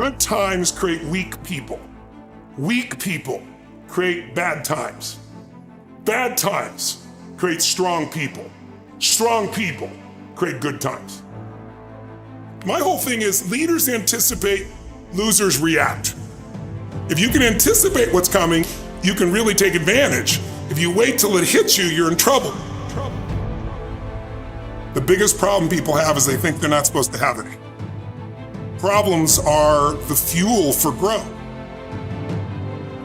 Good times create weak people. Weak people create bad times. Bad times create strong people. Strong people create good times. My whole thing is leaders anticipate, losers react. If you can anticipate what's coming, you can really take advantage. If you wait till it hits you, you're in trouble. The biggest problem people have is they think they're not supposed to have any. Problems are the fuel for growth.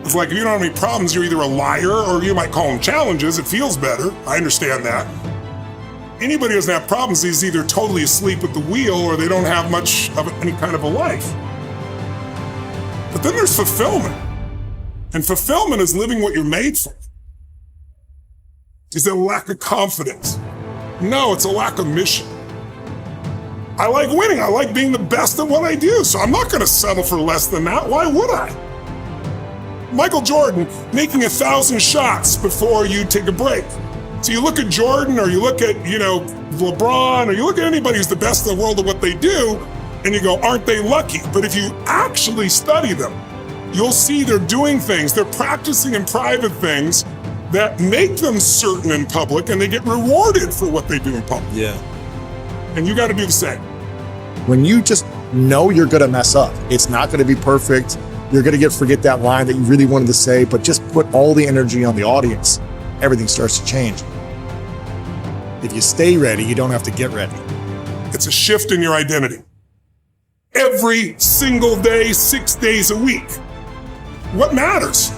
It's like if you don't have any problems, you're either a liar or you might call them challenges. It feels better. I understand that. Anybody who doesn't have problems is either totally asleep at the wheel or they don't have much of any kind of a life. But then there's fulfillment. And fulfillment is living what you're made for. Is it a lack of confidence? No, it's a lack of mission. I like winning. I like being the best at what I do. So I'm not going to settle for less than that. Why would I? Michael Jordan making 1,000 shots before you take a break. So you look at Jordan or you look at, LeBron or you look at anybody who's the best in the world at what they do and you go, aren't they lucky? But if you actually study them, you'll see they're doing things, they're practicing in private things that make them certain in public and they get rewarded for what they do in public. Yeah. And you got to do the same. When you just know you're going to mess up, it's not going to be perfect. You're going to forget that line that you really wanted to say, but just put all the energy on the audience. Everything starts to change. If you stay ready, you don't have to get ready. It's a shift in your identity. Every single day, 6 days a week. What matters?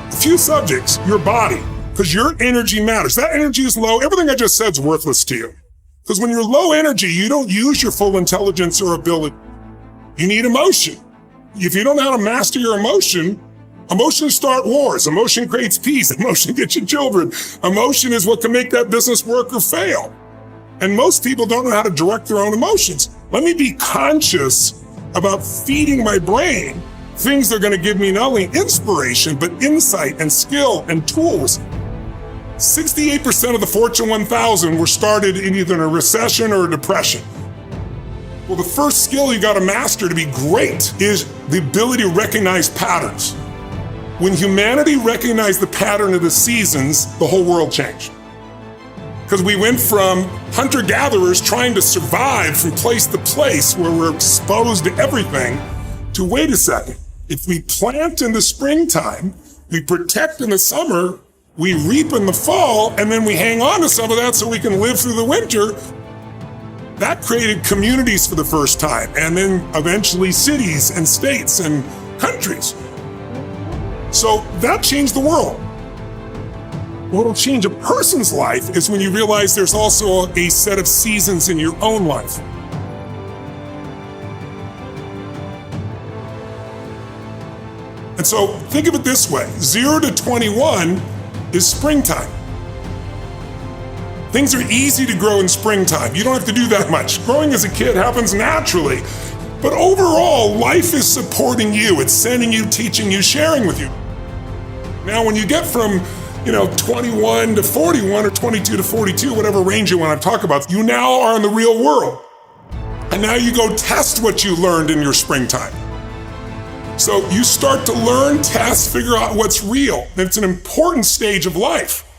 A few subjects, your body, because your energy matters. That energy is low. Everything I just said is worthless to you. Because when you're low energy, you don't use your full intelligence or ability. You need emotion. If you don't know how to master your emotions start wars. Emotion creates peace. Emotion gets you children. Emotion is what can make that business work or fail. And most people don't know how to direct their own emotions. Let me be conscious about feeding my brain things that are going to give me not only inspiration, but insight and skill and tools. 68% of the Fortune 1000 were started in either a recession or a depression. Well, the first skill you got to master to be great is the ability to recognize patterns. When humanity recognized the pattern of the seasons, the whole world changed. Because we went from hunter-gatherers trying to survive from place to place where we're exposed to everything to, wait a second, if we plant in the springtime, we protect in the summer, we reap in the fall, and then we hang on to some of that so we can live through the winter. That created communities for the first time, and then eventually cities and states and countries. So that changed the world. What'll change a person's life is when you realize there's also a set of seasons in your own life. And so think of it this way, 0 to 21 is springtime. Things are easy to grow in springtime. You don't have to do that much. Growing as a kid happens naturally. But overall, life is supporting you. It's sending you, teaching you, sharing with you. Now, when you get from 21 to 41 or 22 to 42, whatever range you want to talk about, you now are in the real world. And now you go test what you learned in your springtime. So you start to learn, test, figure out what's real. And it's an important stage of life.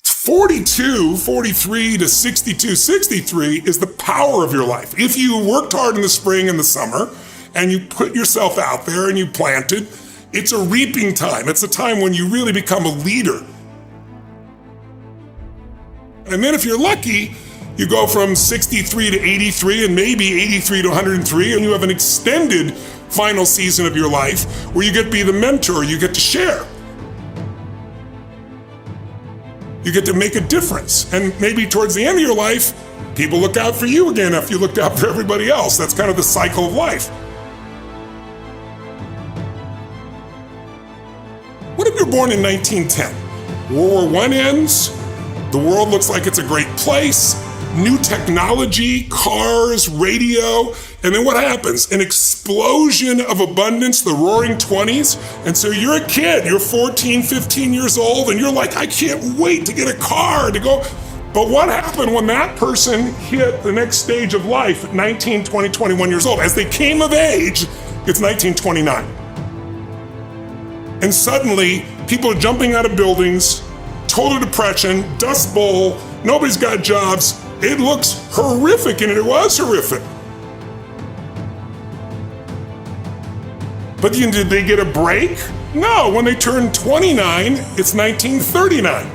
42, 43 to 62, 63 is the power of your life. If you worked hard in the spring and the summer and you put yourself out there and you planted, it's a reaping time. It's a time when you really become a leader. And then if you're lucky, you go from 63 to 83 and maybe 83 to 103, and you have an extended final season of your life where you get to be the mentor, you get to share. You get to make a difference. And maybe towards the end of your life, people look out for you again after you looked out for everybody else. That's kind of the cycle of life. What if you're born in 1910? World War I ends, the world looks like it's a great place, new technology, cars, radio, and then what happens? An explosion of abundance, the roaring 20s. And so you're a kid, you're 14, 15 years old, and you're like, I can't wait to get a car, to go. But what happened when that person hit the next stage of life at 19, 20, 21 years old? As they came of age, it's 1929. And suddenly, people are jumping out of buildings, total depression, Dust Bowl, nobody's got jobs. It looks horrific, and it was horrific. But did they get a break? No, when they turned 29, it's 1939.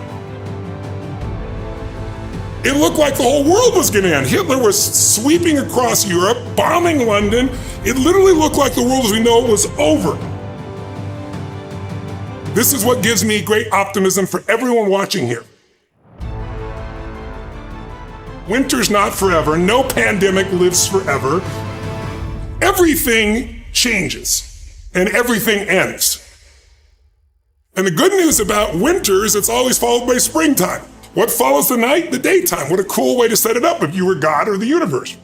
It looked like the whole world was gonna end. Hitler was sweeping across Europe, bombing London. It literally looked like the world as we know it was over. This is what gives me great optimism for everyone watching here. Winter's not forever. No pandemic lives forever. Everything changes and everything ends. And the good news about winter is it's always followed by springtime. What follows the night? The daytime. What a cool way to set it up if you were God or the universe.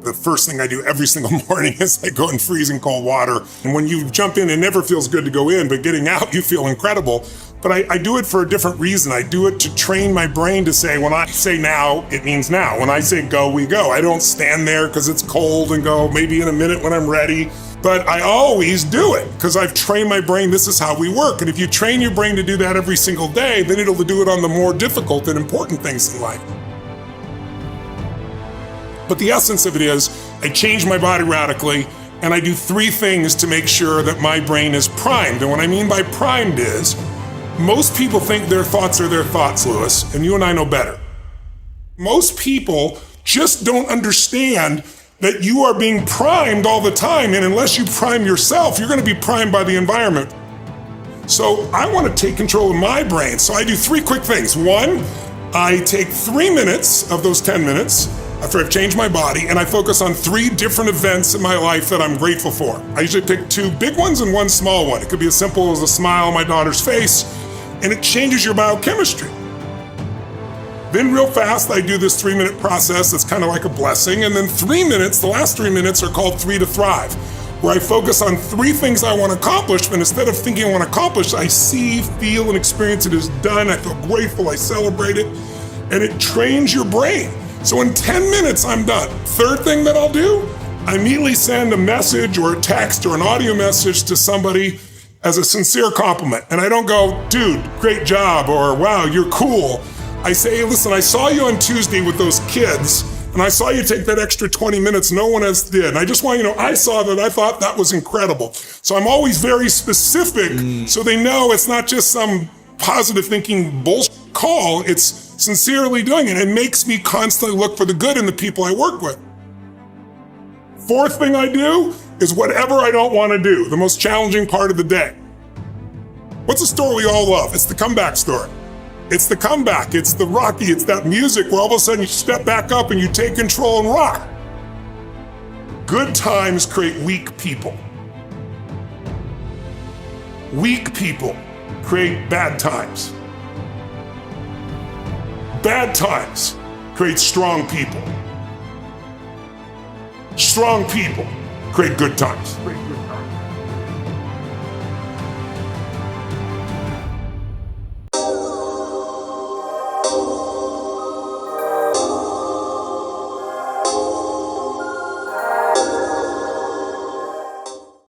The first thing I do every single morning is I go in freezing cold water. And when you jump in, it never feels good to go in, but getting out, you feel incredible. But I do it for a different reason. I do it to train my brain to say, when I say now, it means now. When I say go, we go. I don't stand there because it's cold and go maybe in a minute when I'm ready. But I always do it because I've trained my brain, this is how we work. And if you train your brain to do that every single day, then it'll do it on the more difficult and important things in life. But the essence of it is, I change my body radically, and I do 3 things to make sure that my brain is primed. And what I mean by primed is, most people think their thoughts are their thoughts, Lewis, and you and I know better. Most people just don't understand that you are being primed all the time, and unless you prime yourself, you're gonna be primed by the environment. So I wanna take control of my brain, so I do 3 quick things. 1, I take 3 minutes of those 10 minutes, after I've changed my body, and I focus on 3 different events in my life that I'm grateful for. I usually pick 2 big ones and 1 small one. It could be as simple as a smile on my daughter's face, and it changes your biochemistry. Then real fast, I do this 3-minute process that's kind of like a blessing, and then 3 minutes, the last 3 minutes are called 3 to Thrive, where I focus on 3 things I want to accomplish, but instead of thinking I want to accomplish, I see, feel, and experience it as done. I feel grateful, I celebrate it, and it trains your brain. So in 10 minutes, I'm done. 3rd thing that I'll do, I immediately send a message or a text or an audio message to somebody as a sincere compliment. And I don't go, dude, great job, or wow, you're cool. I say, hey, listen, I saw you on Tuesday with those kids, and I saw you take that extra 20 minutes no one else did. And I just want you to know, I saw that, I thought that was incredible. So I'm always very specific so they know it's not just some positive thinking bullshit call, it's sincerely doing it. It makes me constantly look for the good in the people I work with. 4th thing I do is whatever I don't want to do, the most challenging part of the day. What's a story we all love? It's the comeback story. It's the comeback, it's the Rocky, it's that music where all of a sudden you step back up and you take control and rock. Good times create weak people. Weak people create bad times. Bad times create strong people. Strong people create good times.